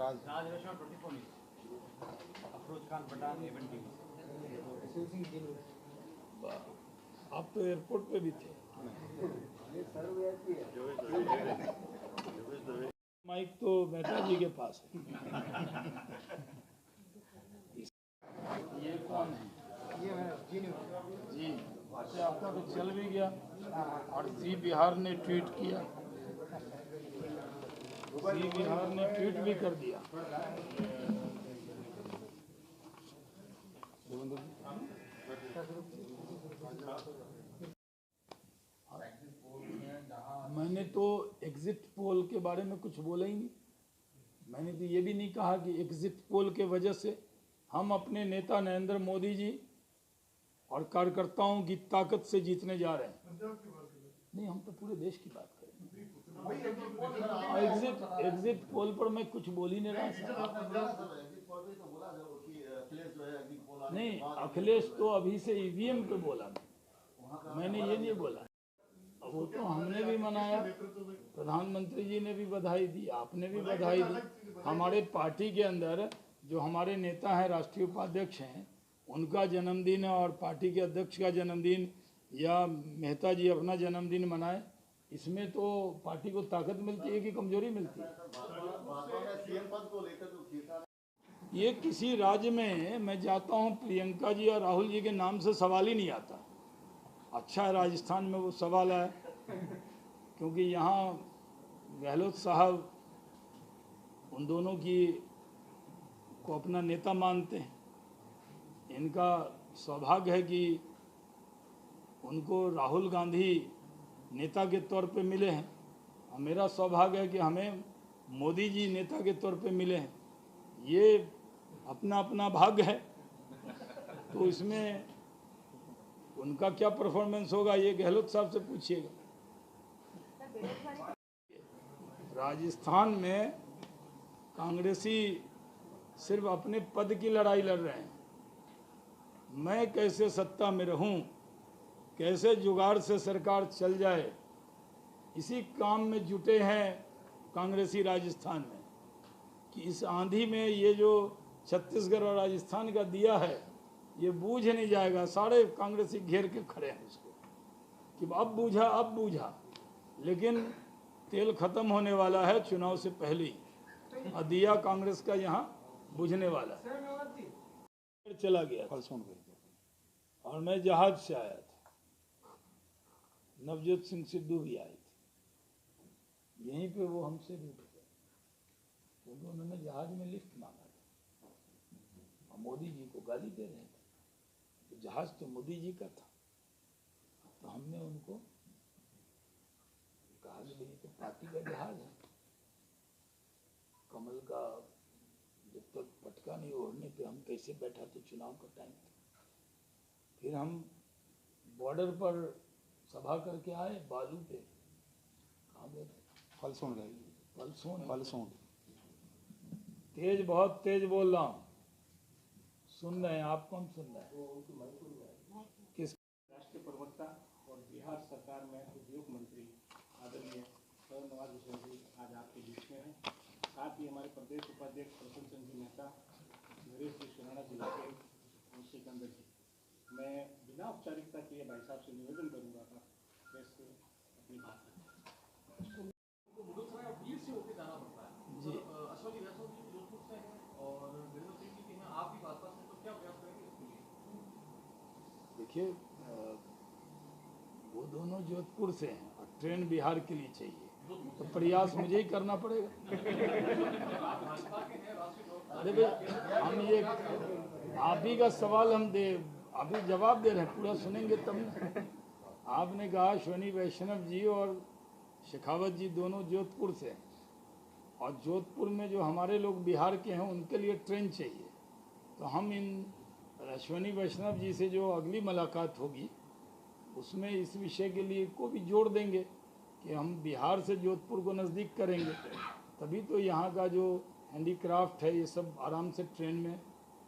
Raj Restaurant 24 News. Afroz Khan Pathan, Even TV. आप तो airport पे भी थे। माइक तो मेहता जी के पास है। ये कौन है? ये जी जी अच्छा, आपका तो चल भी गया और जी बिहार ने ट्वीट किया, जी बिहार ने ट्वीट भी कर दिया। मैंने तो एग्जिट पोल के बारे में कुछ बोला ही नहीं। मैंने तो ये भी नहीं कहा कि एग्जिट पोल के वजह से हम अपने नेता नरेंद्र मोदी जी और कार्यकर्ताओं की ताकत से जीतने जा रहे हैं। नहीं, हम तो पूरे देश की बात करें। एग्जिट पोल पर मैं कुछ बोल ही नहीं रहा। नहीं, अखिलेश तो अभी से ईवीएम पे बोला, मैंने ये नहीं बोला। वो तो हमने भी मनाया, प्रधानमंत्री जी ने भी बधाई दी, आपने भी बधाई दी। हमारे पार्टी के अंदर जो हमारे नेता हैं, राष्ट्रीय उपाध्यक्ष हैं, उनका जन्मदिन और पार्टी के अध्यक्ष का जन्मदिन या मेहता जी अपना जन्मदिन मनाए, इसमें तो पार्टी को ताकत मिलती है कि कमजोरी मिलती है? ये किसी राज्य में मैं जाता हूँ, प्रियंका जी और राहुल जी के नाम से सवाल ही नहीं आता। अच्छा है राजस्थान में वो सवाल है, क्योंकि यहाँ गहलोत साहब उन दोनों की को अपना नेता मानते हैं। इनका सौभाग्य है कि उनको राहुल गांधी नेता के तौर पे मिले हैं, और मेरा सौभाग्य है कि हमें मोदी जी नेता के तौर पे मिले हैं। ये अपना अपना भाग्य है, तो इसमें उनका क्या परफॉर्मेंस होगा ये गहलोत साहब से पूछिएगा। राजस्थान में कांग्रेसी सिर्फ अपने पद की लड़ाई लड़ रहे हैं। मैं कैसे सत्ता में रहूं, कैसे जुगाड़ से सरकार चल जाए, इसी काम में जुटे हैं कांग्रेसी राजस्थान में। कि इस आंधी में ये जो छत्तीसगढ़ और राजस्थान का दिया है, ये बूझ नहीं जाएगा। सारे कांग्रेसी घेर के खड़े हैं उसको कि अब बूझा, अब बूझा, लेकिन तेल खत्म होने वाला है चुनाव से पहले ही, और दिया कांग्रेस का यहाँ बुझने वाला है। चला गया और मैं जहाज से आया था, नवजोत सिंह सिद्धू भी आए थे, यहीं पे वो हमसे रूठ गए क्योंकि उन्होंने जहाज में लिफ्ट मांगा था और मोदी जी को गाली दे रहे थे। तो जहाज तो मोदी जी का था, तो हमने उनको कहा कि भाई तो पार्टी का जहाज है, कमल का जब तक पटका नहीं ओढ़ने पे हम कैसे बैठा, तो चुनाव का टाइम था। फिर हम बॉर्डर पर सभा करके आए, बालू पे कहाँ गए थे, फलसून। तेज, बहुत तेज बोल रहा हूँ, सुन रहे हैं आप? कौन सुन रहे हैं? किस राष्ट्रीय प्रवक्ता और बिहार सरकार में उद्योग मंत्री आदरणीय नवाज हुसैन जी आज आपके बीच में हैं। साथ ही हमारे प्रदेश उपाध्यक्ष प्रफुल्ल चंद्र जी मेहता, नरेश जी सोनाना जिला के और सिकंदर जी। मैं बिना औपचारिकता के भाई साहब से निवेदन करूंगा था अपनी बात जी। देखिए, वो दोनों जोधपुर से हैं और ट्रेन बिहार के लिए चाहिए, तो प्रयास मुझे ही करना पड़ेगा। अरे भाई, हम ये आप ही का सवाल हम अभी जवाब दे रहे हैं, पूरा सुनेंगे तब ना। आपने कहा अश्विनी वैष्णव जी और शेखावत जी दोनों जोधपुर से हैं, और जोधपुर में जो हमारे लोग बिहार के हैं उनके लिए ट्रेन चाहिए। तो हम इन अश्विनी वैष्णव जी से जो अगली मुलाकात होगी उसमें इस विषय के लिए को भी जोड़ देंगे कि हम बिहार से जोधपुर को नज़दीक करेंगे, तभी तो यहाँ का जो हैंडीक्राफ्ट है ये सब आराम से ट्रेन में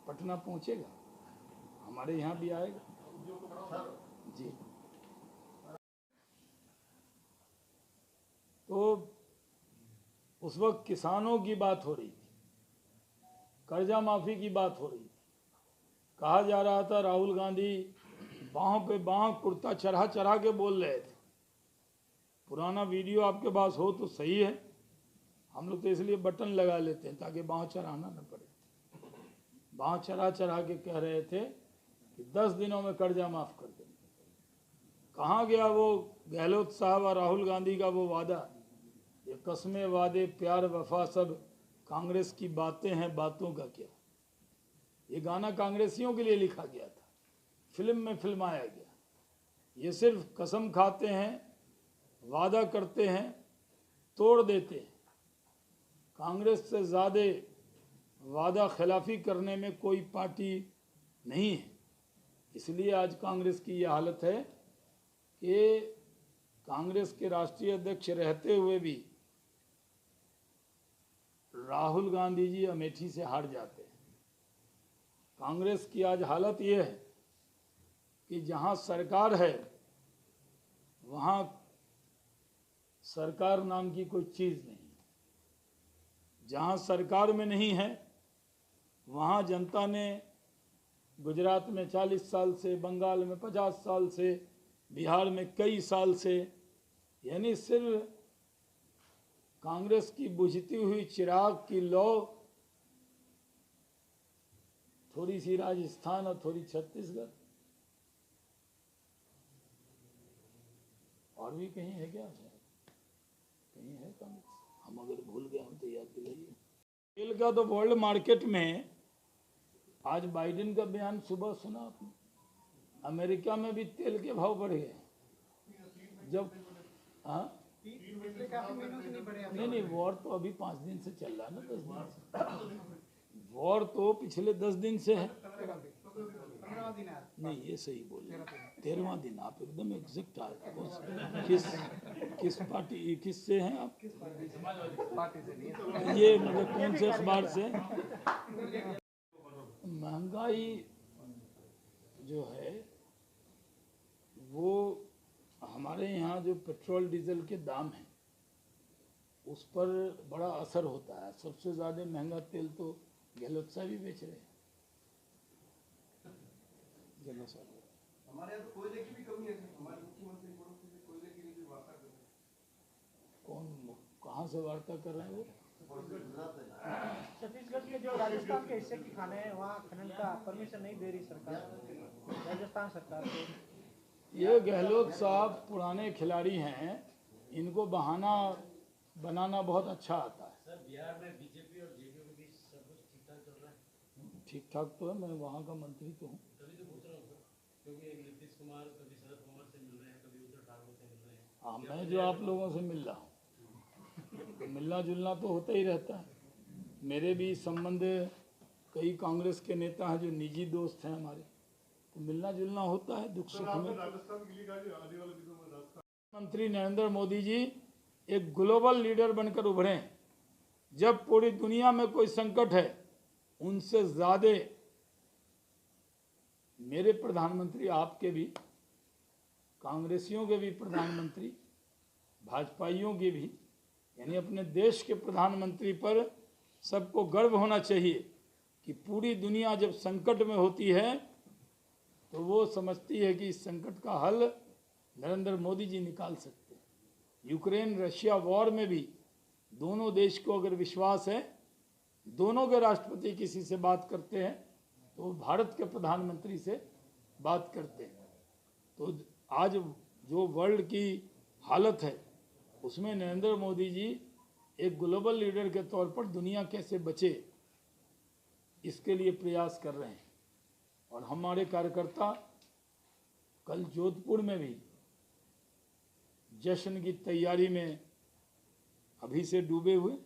पटना पहुँचेगा, हमारे यहाँ भी आएगा। जी, तो उस वक्त किसानों की बात हो रही थी कर्जा माफी की बात हो रही थी। कहा जा रहा था राहुल गांधी बाहों पे बाह कुर्ता चढ़ा चढ़ा के बोल रहे थे। पुराना वीडियो आपके पास हो तो सही है, हम लोग तो इसलिए बटन लगा लेते हैं ताकि बाह चढ़ाना न पड़े। बाह चढ़ा चढ़ा के कह रहे थे कि 10 दिनों में कर्जा माफ कर देंगे। कहाँ गया वो गहलोत साहब और राहुल गांधी का वो वादा? ये कस्में वादे प्यार वफा सब कांग्रेस की बातें हैं, बातों का क्या। ये गाना कांग्रेसियों के लिए लिखा गया था, फिल्म में फिल्माया गया। ये सिर्फ कसम खाते हैं, वादा करते हैं, तोड़ देते हैं। कांग्रेस से ज़्यादा वादा खिलाफी करने में कोई पार्टी नहीं है। इसलिए आज कांग्रेस की ये हालत है कि कांग्रेस के राष्ट्रीय अध्यक्ष रहते हुए भी राहुल गांधी जी अमेठी से हार जाते हैं। कांग्रेस की आज हालत ये है कि जहां सरकार है वहां सरकार नाम की कोई चीज़ नहीं। जहां सरकार में नहीं है वहां जनता ने गुजरात में 40 साल से, बंगाल में 50 साल से, बिहार में कई साल से, यानी सिर्फ कांग्रेस की बुझती हुई चिराग की लौ थोड़ी सी राजस्थान और थोड़ी छत्तीसगढ़, और भी कहीं है क्या? कहीं है कांग्रेस? हम अगर भूल गए हम तो याद दिलाइए। तेल का तो वर्ल्ड मार्केट में आज बाइडेन का बयान सुबह सुना आपने, अमेरिका में भी तेल के भाव बढ़ गए। जब हाँ नहीं, वॉर तो अभी 5 दिन से चल रहा है ना, 10 दिन से। वॉर तो पिछले 10 दिन से है। नहीं, ये सही बोले, 13वां दिन। आप एकदम एग्जैक्ट आए। किस पार्टी, किस से हैं आप? ये मतलब कौन से अखबार से? महंगाई जो है वो हमारे यहाँ जो पेट्रोल डीजल के दाम हैं उस पर बड़ा असर होता है। सबसे ज़्यादा महंगा तेल तो गहलोत साहब ही बेच रहे हैं। गहलोत साहब हमारे यहाँ तो कोयले की भी कमी है। हमारे मुख्यमंत्री कोयले की भी वार्ता कर रहे हैं। कौन, कहाँ से वार्ता कर रहे हैं वो? छत्तीसगढ़ के जो राजस्थान के हिस्से की खाने हैं वहाँ खनन का परमिशन नहीं दे रही सरकार, राजस्थान सरकार को। ये गहलोत साहब पुराने खिलाड़ी हैं, इनको बहाना बनाना बहुत अच्छा आता है। सर, बिहार में बीजेपी और जेडीयू के बीच सब कुछ ठीक ठाक चल रहा है? ठीक ठाक तो है, मैं वहाँ का मंत्री तो हूँ। तभी तो पूछ रहा हूँ सर, क्योंकि नीतीश कुमार कभी शरद पवार से मिल रहे हैं, कभी उद्धव ठाकरे से मिल रहे हैं। हाँ, मैं जो आप लोगों से मिल रहा हूँ तो मिलना जुलना तो होता ही रहता है। मेरे भी संबंध कई कांग्रेस के नेता हैं जो निजी दोस्त हैं हमारे, तो मिलना जुलना होता है दुख सुख में। प्रधानमंत्री नरेंद्र मोदी जी एक ग्लोबल लीडर बनकर उभरे। जब पूरी दुनिया में कोई संकट है उनसे ज़्यादा मेरे प्रधानमंत्री, आपके भी, कांग्रेसियों के भी प्रधानमंत्री, भाजपाइयों के भी, यानी अपने देश के प्रधानमंत्री पर सबको गर्व होना चाहिए कि पूरी दुनिया जब संकट में होती है तो वो समझती है कि इस संकट का हल नरेंद्र मोदी जी निकाल सकते हैं। यूक्रेन रशिया वॉर में भी दोनों देश को अगर विश्वास है, दोनों के राष्ट्रपति किसी से बात करते हैं तो वो भारत के प्रधानमंत्री से बात करते हैं। तो आज जो वर्ल्ड की हालत है उसमें नरेंद्र मोदी जी एक ग्लोबल लीडर के तौर पर दुनिया कैसे बचे इसके लिए प्रयास कर रहे हैं। और हमारे कार्यकर्ता कल जोधपुर में भी जश्न की तैयारी में अभी से डूबे हुए,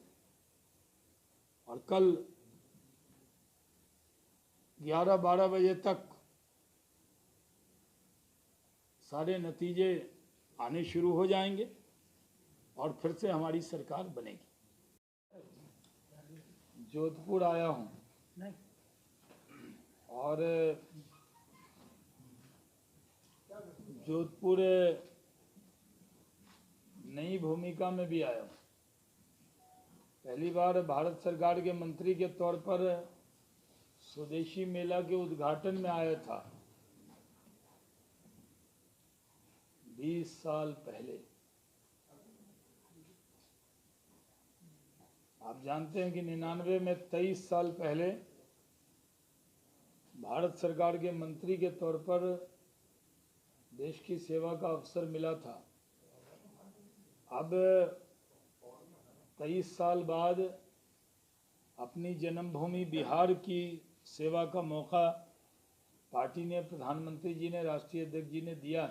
और कल 11-12 बजे तक सारे नतीजे आने शुरू हो जाएंगे और फिर से हमारी सरकार बनेगी। जोधपुर आया हूँ और जोधपुर नई भूमिका में भी आया हूँ। पहली बार भारत सरकार के मंत्री के तौर पर स्वदेशी मेला के उद्घाटन में आया था 20 साल पहले। आप जानते हैं कि 99 में 23 साल पहले भारत सरकार के मंत्री के तौर पर देश की सेवा का अवसर मिला था। अब 23 साल बाद अपनी जन्मभूमि बिहार की सेवा का मौका पार्टी ने, प्रधानमंत्री जी ने, राष्ट्रीय अध्यक्ष जी ने दिया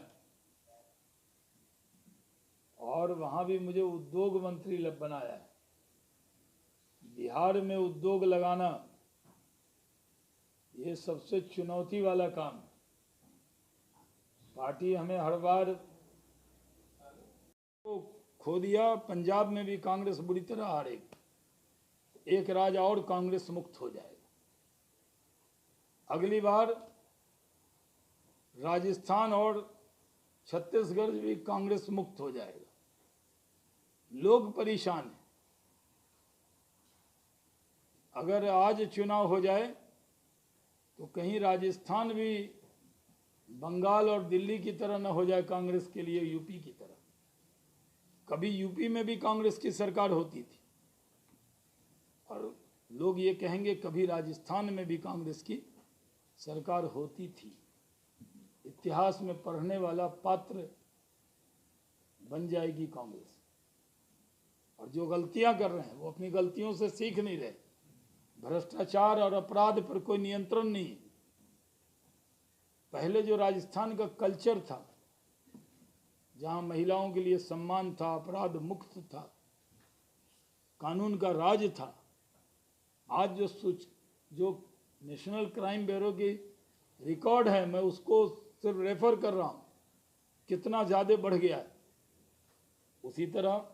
और वहाँ भी मुझे उद्योग मंत्री बनाया है। बिहार में उद्योग लगाना ये सबसे चुनौती वाला काम है। पार्टी हमें हर बार खो दिया। पंजाब में भी कांग्रेस बुरी तरह हारेगी, एक राज और कांग्रेस मुक्त हो जाएगा। अगली बार राजस्थान और छत्तीसगढ़ भी कांग्रेस मुक्त हो जाएगा। लोग परेशान हैं। अगर आज चुनाव हो जाए तो कहीं राजस्थान भी बंगाल और दिल्ली की तरह न हो जाए कांग्रेस के लिए, यूपी की तरह। कभी यूपी में भी कांग्रेस की सरकार होती थी और लोग ये कहेंगे कभी राजस्थान में भी कांग्रेस की सरकार होती थी। इतिहास में पढ़ने वाला पात्र बन जाएगी कांग्रेस। और जो गलतियां कर रहे हैं वो अपनी गलतियों से सीख नहीं रहे। भ्रष्टाचार और अपराध पर कोई नियंत्रण नहीं। पहले जो राजस्थान का कल्चर था, जहां महिलाओं के लिए सम्मान था, अपराध मुक्त था, कानून का राज था, आज जो नेशनल क्राइम ब्यूरो की रिकॉर्ड है, मैं उसको सिर्फ रेफर कर रहा हूं, कितना ज़्यादा बढ़ गया है। उसी तरह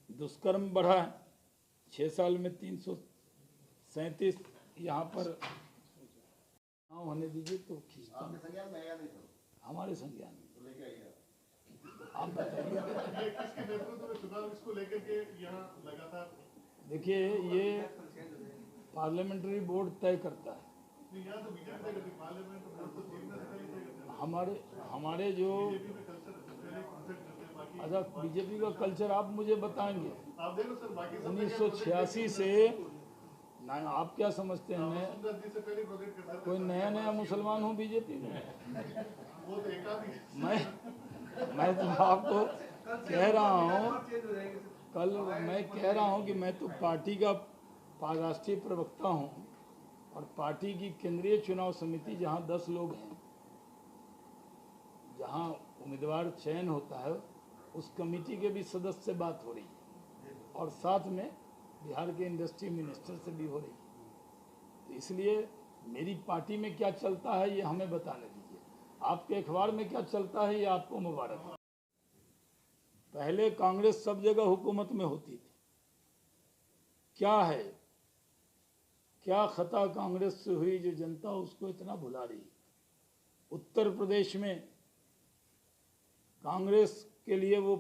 दुष्कर्म बढ़ा है। 6 साल में 337 यहाँ पर होने दीजिए तो खींचता हूं। संज्ञान में आया नहीं सर? हमारे संज्ञान में तो लेके आइए आप बताइए। किसके नेतृत्व में चुनाव इसको लेकर के यहाँ लगातार? देखिए, ये पार्लियामेंट्री बोर्ड तय करता है। यहाँ तो बीजेपी तय करती है, पार्लियामेंट बोर्ड तो चीफ मिनिस्टर तय करते हैं। हमारे जो बीजेपी में कल्चर पहले कॉन्सेप्ट करते हैं, बाकी अच्छा, बीजेपी का कल्चर आप मुझे बताएंगे। आप देखो सर, बाकी सब 1986 से ना, आप क्या समझते हैं मैं जी से पहले प्रोजेक्ट करते कोई नया मुसलमान हूँ बीजेपी में? हैं, वो तो एक आदमी मैं तो आपको कह रहा हूँ, कल मैं कह रहा हूँ कि मैं तो पार्टी का राष्ट्रीय प्रवक्ता हूँ और पार्टी की केंद्रीय चुनाव समिति, जहाँ 10 लोग हैं, जहाँ उम्मीदवार चयन होता है, उस कमेटी के भी सदस्य से बात हो रही है और साथ में बिहार के इंडस्ट्री मिनिस्टर से भी हो रही है। तो इसलिए मेरी पार्टी में क्या चलता है ये हमें बताने दीजिए। आपके अखबार में क्या चलता है ये आपको मुबारक। पहले कांग्रेस सब जगह हुकूमत में होती थी। क्या है, क्या खता कांग्रेस से हुई जो जनता उसको इतना भुला रही? उत्तर प्रदेश में कांग्रेस के लिए वो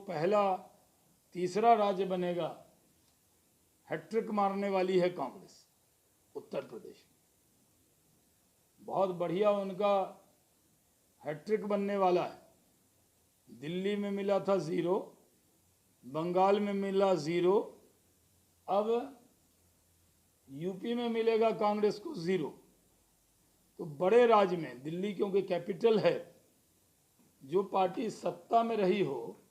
तीसरा राज्य बनेगा। हैट्रिक मारने वाली है कांग्रेस उत्तर प्रदेश में। बहुत बढ़िया उनका हैट्रिक बनने वाला है। दिल्ली में मिला था 0, बंगाल में मिला 0, अब यूपी में मिलेगा कांग्रेस को 0। तो बड़े राज्य में, दिल्ली क्योंकि कैपिटल है, जो पार्टी सत्ता में रही हो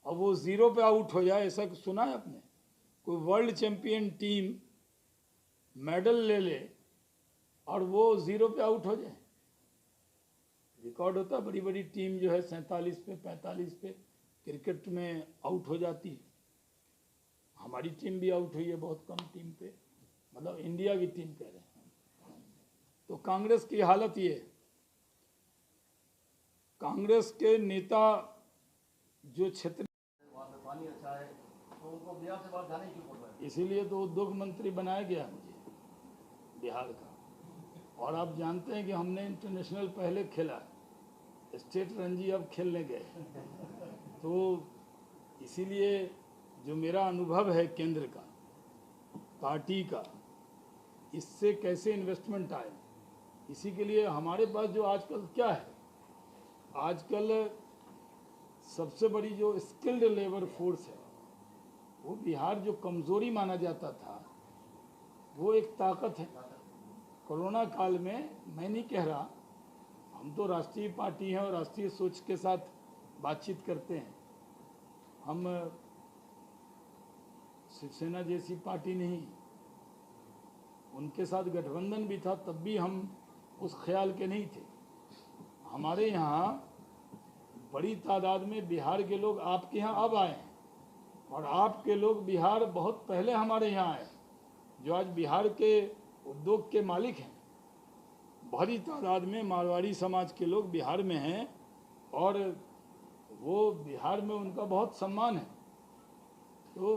अब वो 0 पे आउट हो जाए, ऐसा सुना है आपने? कोई वर्ल्ड चैंपियन टीम मेडल ले ले और वो 0 पे आउट हो जाए? रिकॉर्ड होता है, बड़ी बड़ी टीम जो है 47 पे 45 पे क्रिकेट में आउट हो जाती है। हमारी टीम भी आउट हुई है बहुत कम टीम पे, मतलब इंडिया की टीम कह रहे हैं। तो कांग्रेस की हालत ये, कांग्रेस के नेता जो क्षेत्र, पानी अच्छा है तो उनको बिहार से बाहर जाने क्यों पड़ रहा है? इसीलिए तो उद्योग मंत्री बनाया गया मुझे बिहार का। और आप जानते हैं कि हमने इंटरनेशनल पहले खेला, स्टेट रणजी अब खेलने गए। तो इसीलिए जो मेरा अनुभव है केंद्र का, पार्टी का, इससे कैसे इन्वेस्टमेंट आए, इसी के लिए हमारे पास जो आजकल क्या है, आजकल सबसे बड़ी जो स्किल्ड लेबर फोर्स है, वो बिहार जो कमज़ोरी माना जाता था वो एक ताकत है। कोरोना काल में मैं नहीं कह रहा, हम तो राष्ट्रीय पार्टी हैं और राष्ट्रीय सोच के साथ बातचीत करते हैं। हम शिवसेना जैसी पार्टी नहीं, उनके साथ गठबंधन भी था तब भी हम उस ख्याल के नहीं थे। हमारे यहाँ बड़ी तादाद में बिहार के लोग आपके यहाँ अब आए हैं और आपके लोग बिहार बहुत पहले हमारे यहाँ आए, जो आज बिहार के उद्योग के मालिक हैं। बड़ी तादाद में मारवाड़ी समाज के लोग बिहार में हैं और वो बिहार में उनका बहुत सम्मान है। तो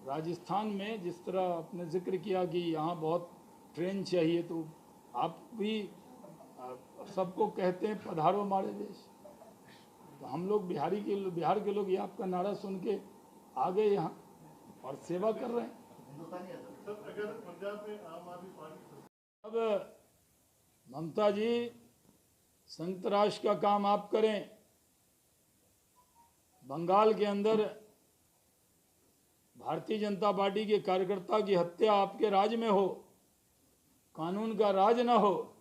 राजस्थान में जिस तरह आपने जिक्र किया कि यहाँ बहुत ट्रेन चाहिए, तो आप भी सबको कहते हैं पधारो हमारे देश। तो हम लोग बिहार के लोग ये आपका नारा सुन के आ गए यहाँ और सेवा कर रहे हैं। सर, अगर पंजाब में आम आदमी पार्टी अब ममता जी, संयुक्त राष्ट्र का काम आप करें, बंगाल के अंदर भारतीय जनता पार्टी के कार्यकर्ता की हत्या आपके राज में हो, कानून का राज न हो,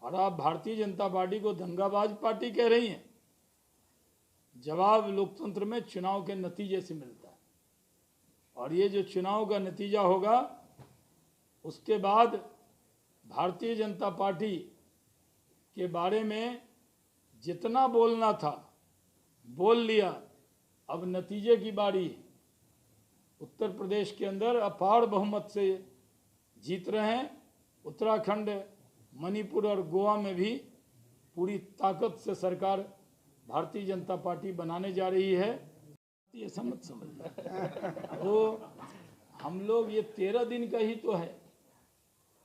और आप भारतीय जनता पार्टी को दंगाबाज पार्टी कह रही हैं। जवाब लोकतंत्र में चुनाव के नतीजे से मिलता है, और ये जो चुनाव का नतीजा होगा उसके बाद भारतीय जनता पार्टी के बारे में जितना बोलना था बोल लिया। अब नतीजे की बारी है। उत्तर प्रदेश के अंदर अपार बहुमत से जीत रहे हैं, उत्तराखंड, मणिपुर और गोवा में भी पूरी ताकत से सरकार भारतीय जनता पार्टी बनाने जा रही है। ये समझ तो हम लोग ये 13 दिन का ही तो है।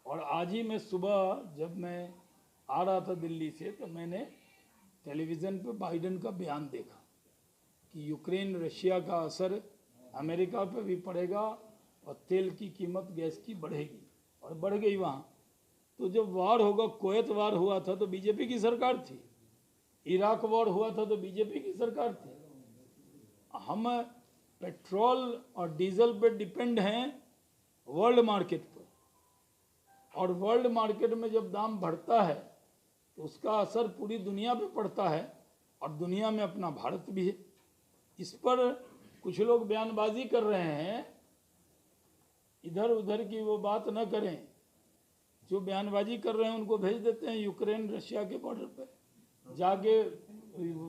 और आज ही मैं सुबह जब मैं आ रहा था दिल्ली से, तो मैंने टेलीविज़न पे बाइडेन का बयान देखा कि यूक्रेन रशिया का असर अमेरिका पे भी पड़ेगा और तेल की कीमत, गैस की बढ़ेगी, और बढ़ गई वहाँ। तो जब वार होगा, कुवैत वार हुआ था तो बीजेपी की सरकार थी, इराक वॉर हुआ था तो बीजेपी की सरकार थी। हम पेट्रोल और डीजल पे डिपेंड हैं वर्ल्ड मार्केट पर, और वर्ल्ड मार्केट में जब दाम बढ़ता है तो उसका असर पूरी दुनिया पे पड़ता है, और दुनिया में अपना भारत भी है। इस पर कुछ लोग बयानबाजी कर रहे हैं, इधर उधर की वो बात न करें। जो बयानबाजी कर रहे हैं उनको भेज देते हैं यूक्रेन रशिया के बॉर्डर पे, जाके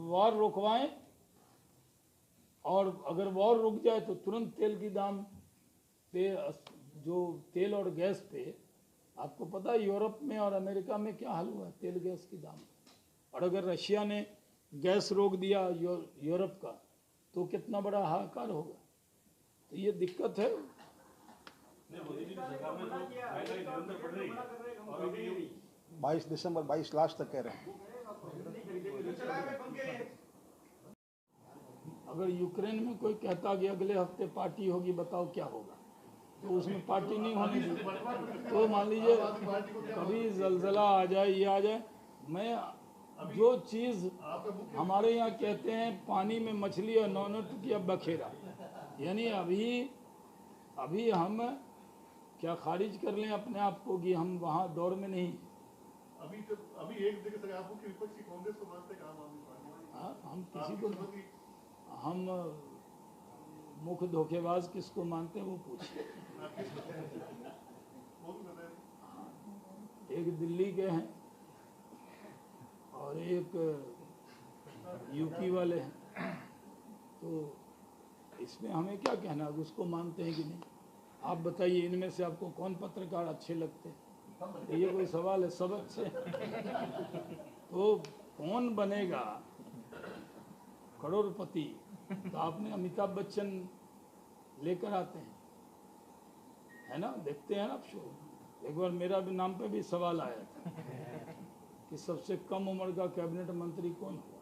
वॉर रुकवाएं, और अगर वॉर रुक जाए तो तुरंत तेल की दाम पे, जो तेल और गैस पे, आपको पता है यूरोप में और अमेरिका में क्या हाल हुआ है तेल गैस की दाम। और अगर रशिया ने गैस रोक दिया यूरोप का तो कितना बड़ा हाहाकार होगा। तो ये दिक्कत है। 22 दिसंबर 22 लास्ट तक कह रहे हैं। अगर यूक्रेन में कोई कहता कि अगले हफ्ते पार्टी होगी, बताओ क्या होगा। तो उसमें पार्टी नहीं होने दी, तो मान लीजिए कभी जलजला आ जाए, ये आ जाए। मैं जो चीज़ हमारे यहाँ कहते हैं पानी में मछली और नौनट की बखेरा, यानी अभी हम क्या खारिज कर लें अपने आप को कि हम वहाँ दौर में नहीं। अभी एक जगह से आप मुख्य विपक्षी कांग्रेस को मानते हैं आम आदमी पार्टी? हाँ, हम किसी को, हम मुख्य धोखेबाज किसको मानते हैं वो पूछिए। एक दिल्ली के हैं और एक यूपी वाले हैं, तो इसमें हमें क्या कहना, उसको मानते हैं कि नहीं। आप बताइए, इनमें से आपको कौन पत्रकार अच्छे लगते हैं? तो ये कोई सवाल है सबक से? तो कौन बनेगा करोड़पति? तो आपने अमिताभ बच्चन लेकर आते हैं, है ना, देखते हैं ना आप शो। एक बार मेरा भी नाम पे भी सवाल आया था कि सबसे कम उम्र का कैबिनेट मंत्री कौन हुआ,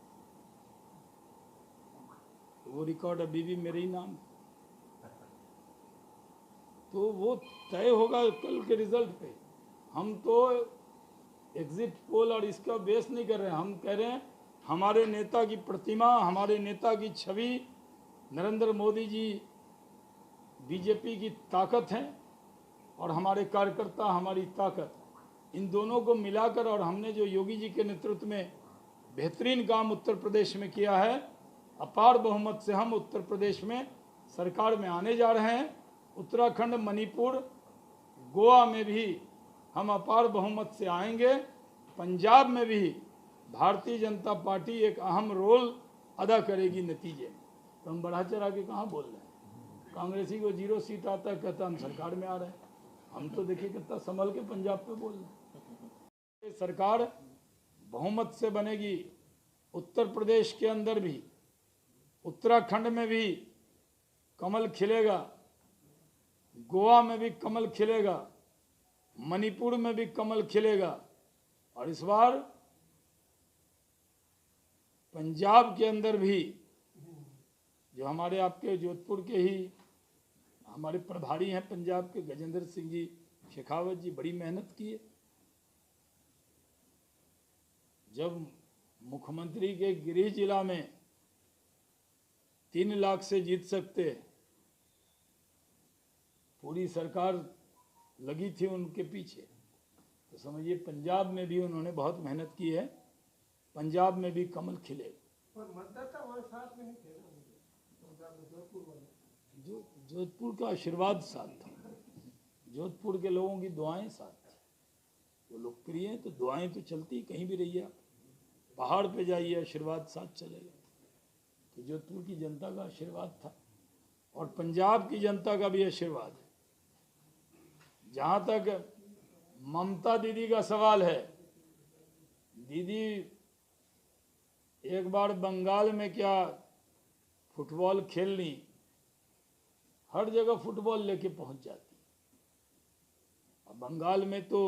तो वो रिकॉर्ड अभी भी मेरे ही नाम है। तो वो तय होगा कल के रिजल्ट पे। हम तो एग्जिट पोल और इसका बेस नहीं कर रहे हैं, हम कह रहे हैं हमारे नेता की प्रतिमा, हमारे नेता की छवि, नरेंद्र मोदी जी बीजेपी की ताकत हैं और हमारे कार्यकर्ता हमारी ताकत, इन दोनों को मिलाकर, और हमने जो योगी जी के नेतृत्व में बेहतरीन काम उत्तर प्रदेश में किया है, अपार बहुमत से हम उत्तर प्रदेश में सरकार में आने जा रहे हैं। उत्तराखंड, मणिपुर, गोवा में भी हम अपार बहुमत से आएंगे। पंजाब में भी भारतीय जनता पार्टी एक अहम रोल अदा करेगी नतीजे में। तो हम बढ़ा चढ़ा के कहाँ बोल रहे हैं? कांग्रेसी को 0 सीट आता है, कहता हम सरकार में आ रहे हैं। हम तो देखिए कितना संभल के पंजाब पे बोल रहे हैं। सरकार बहुमत से बनेगी उत्तर प्रदेश के अंदर भी, उत्तराखंड में भी कमल खिलेगा, गोवा में भी कमल खिलेगा, मणिपुर में भी कमल खिलेगा, और इस बार पंजाब के अंदर भी जो हमारे आपके जोधपुर के ही हमारे प्रभारी हैं पंजाब के, गजेंद्र सिंह जी शेखावत जी, बड़ी मेहनत की है। जब मुख्यमंत्री के गृह जिला में 3 लाख से जीत सकते, पूरी सरकार लगी थी उनके पीछे, तो समझिए पंजाब में भी उन्होंने बहुत मेहनत की है। पंजाब में भी कमल खिले। पर मतदाता वहाँ साथ में नहीं थे ना, जोधपुर वाले। जोधपुर का आशीर्वाद साथ था, जोधपुर के लोगों की दुआएं साथ थी। वो लोकप्रिय हैं तो दुआएं तो चलती, कहीं भी रहिए आप, पहाड़ पे जाइए आशीर्वाद साथ चलेगा। तो जोधपुर की जनता का आशीर्वाद था और पंजाब की जनता का भी आशीर्वाद है। जहाँ तक ममता दीदी का सवाल है, दीदी एक बार बंगाल में क्या फुटबॉल खेलनी, हर जगह फुटबॉल लेके पहुंच जाती। अब बंगाल में तो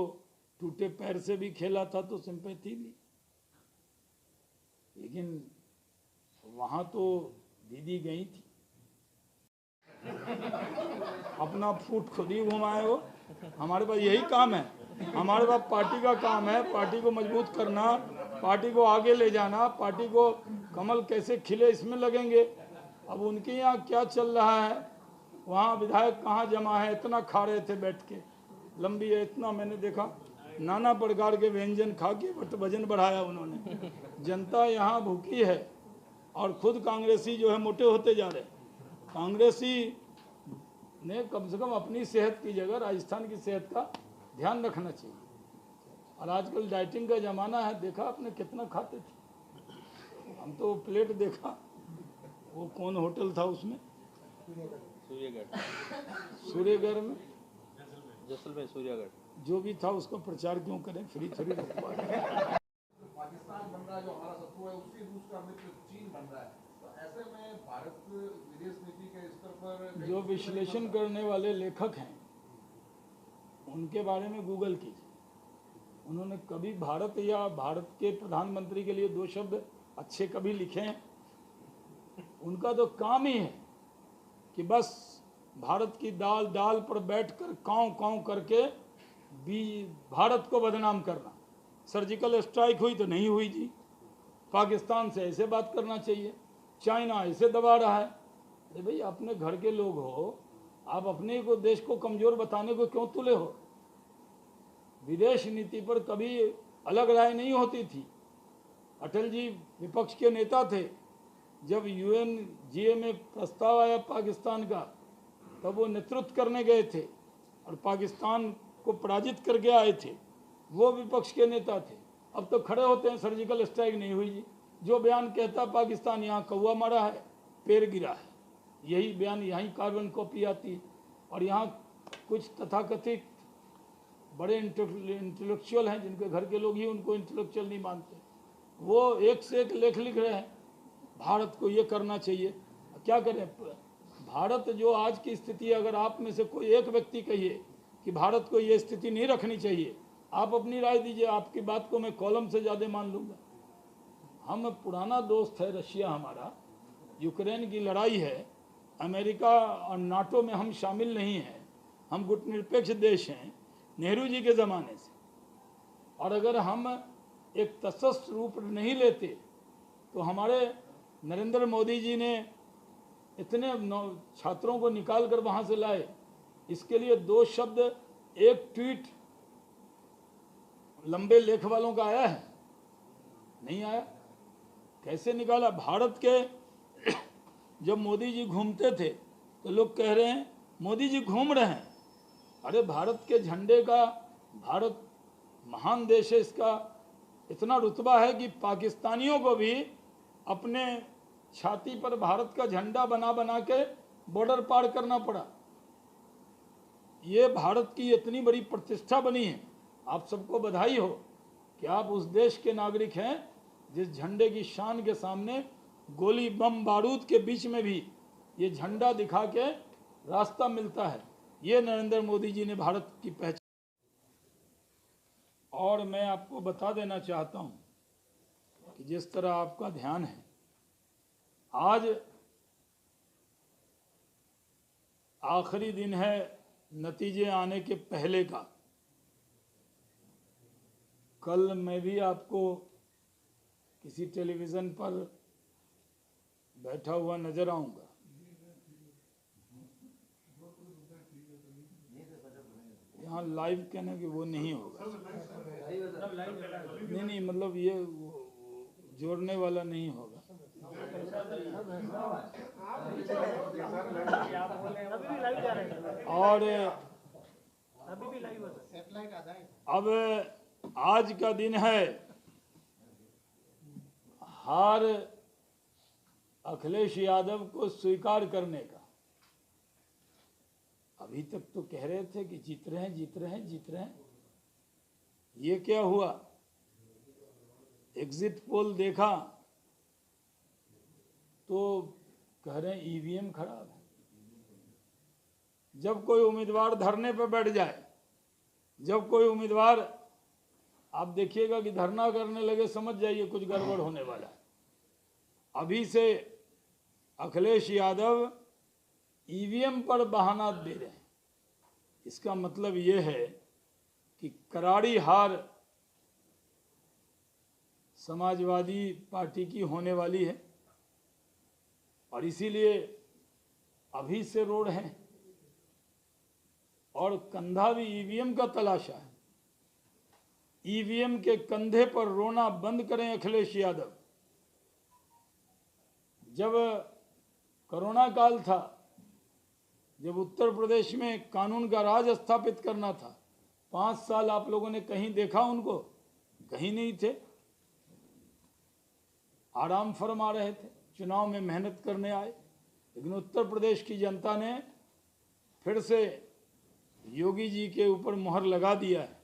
टूटे पैर से भी खेला था तो सिंपैथी ली, लेकिन वहां तो दीदी गई थी, अपना फुट खुद ही घुमाए हो। हमारे पास यही काम है, हमारे पास पार्टी का काम है, पार्टी को मजबूत करना, पार्टी को आगे ले जाना, पार्टी को कमल कैसे खिले इसमें लगेंगे। अब उनके यहाँ क्या चल रहा है, वहाँ विधायक कहाँ जमा है, इतना खा रहे थे बैठ के, लंबी है इतना, मैंने देखा नाना प्रकार के व्यंजन खा के वजन बढ़ाया उन्होंने। जनता यहाँ भूखी है और खुद कांग्रेसी जो है मोटे होते जा रहे हैं। कांग्रेसी ने कम से कम अपनी सेहत की जगह राजस्थान की सेहत का ध्यान रखना चाहिए। और आजकल डाइटिंग का ज़माना है, देखा आपने कितना खाते थे, हम तो प्लेट देखा, वो कौन होटल था उसमें, सूर्यगढ़ में, जैसलमेर सूर्यगढ़, जो भी था उसका प्रचार क्यों करें, फ्री थोड़ी रखवा। पाकिस्तान बन रहा है जो हमारा शत्रु है, उससे रूस का मित्र चीन बन रहा है, तो ऐसे में भारत विदेश नीति के स्तर पर जो विश्लेषण करने वाले लेखक हैं उनके बारे में गूगल कीजिए, उन्होंने कभी भारत या भारत के प्रधानमंत्री के लिए 2 शब्द अच्छे कभी लिखे हैं? उनका तो काम ही है कि बस भारत की दाल दाल पर बैठकर काँव काँव करके भारत को बदनाम करना। सर्जिकल स्ट्राइक हुई तो नहीं हुई जी, पाकिस्तान से ऐसे बात करना चाहिए, चाइना ऐसे दबा रहा है। अरे भाई अपने घर के लोग हो, आप अपने को देश को कमज़ोर बताने को क्यों तुले हो? विदेश नीति पर कभी अलग राय नहीं होती थी। अटल जी विपक्ष के नेता थे, जब UNGA में प्रस्ताव आया पाकिस्तान का तब वो नेतृत्व करने गए थे और पाकिस्तान को पराजित करके आए थे, वो विपक्ष के नेता थे। अब तो खड़े होते हैं सर्जिकल स्ट्राइक नहीं हुई जी, जो बयान कहता पाकिस्तान यहाँ कौवा मारा है, पेड़ गिरा है, यही बयान यहीं कार्बन कॉपी आती है। और यहाँ कुछ तथाकथित बड़े इंटेलेक्चुअल हैं जिनके घर के लोग ही उनको इंटेलेक्चुअल नहीं मानते, वो एक से एक लेख लिख रहे हैं भारत को ये करना चाहिए। क्या करें? भारत जो आज की स्थिति, अगर आप में से कोई एक व्यक्ति कहिए कि भारत को ये स्थिति नहीं रखनी चाहिए, आप अपनी राय दीजिए, आपकी बात को मैं कॉलम से ज़्यादा मान लूँगा। हम पुराना दोस्त है रशिया हमारा, यूक्रेन की लड़ाई है, अमेरिका और नाटो में हम शामिल नहीं हैं, हम गुटनिरपेक्ष देश हैं नेहरू जी के ज़माने से, और अगर हम एक तटस्थ रूप नहीं लेते तो हमारे नरेंद्र मोदी जी ने इतने छात्रों को निकाल कर वहाँ से लाए, इसके लिए 2 शब्द एक ट्वीट लंबे लेख वालों का आया है? नहीं आया। कैसे निकाला? भारत के जब मोदी जी घूमते थे तो लोग कह रहे हैं मोदी जी घूम रहे हैं। अरे भारत के झंडे का, भारत महान देश है, इसका इतना रुतबा है कि पाकिस्तानियों को भी अपने छाती पर भारत का झंडा बना बना के बॉर्डर पार करना पड़ा। ये भारत की इतनी बड़ी प्रतिष्ठा बनी है। आप सबको बधाई हो कि आप उस देश के नागरिक हैं जिस झंडे की शान के सामने गोली बम बारूद के बीच में भी ये झंडा दिखा के रास्ता मिलता है। ये नरेंद्र मोदी जी ने भारत की पहचान। और मैं आपको बता देना चाहता हूं कि जिस तरह आपका ध्यान है, आज आखिरी दिन है नतीजे आने के पहले का। कल मैं भी आपको किसी टेलीविज़न पर बैठा हुआ नजर आऊंगा। यहाँ लाइव कहना कि वो नहीं होगा। नहीं, मतलब ये जोड़ने वाला नहीं होगा। और अब आज का दिन है हार अखिलेश यादव को स्वीकार करने का। अभी तक तो कह रहे थे कि जीत रहे हैं। ये क्या हुआ? एग्जिट पोल देखा तो कह रहे हैं ईवीएम खराब है। जब कोई उम्मीदवार धरने पर बैठ जाए, जब कोई उम्मीदवार, आप देखिएगा कि धरना करने लगे, समझ जाइए कुछ गड़बड़ होने वाला है। अभी से अखिलेश यादव ईवीएम पर बहाना दे रहे हैं। इसका मतलब ये है कि करारी हार समाजवादी पार्टी की होने वाली है, और इसीलिए अभी से रोड है और कंधा भी ईवीएम का तलाशा है। ईवीएम के कंधे पर रोना बंद करें अखिलेश यादव। जब कोरोना काल था, जब उत्तर प्रदेश में कानून का राज स्थापित करना था, 5 साल आप लोगों ने कहीं देखा उनको? कहीं नहीं थे। आराम फरमा रहे थे, चुनाव में मेहनत करने आए। लेकिन उत्तर प्रदेश की जनता ने फिर से योगी जी के ऊपर मुहर लगा दिया है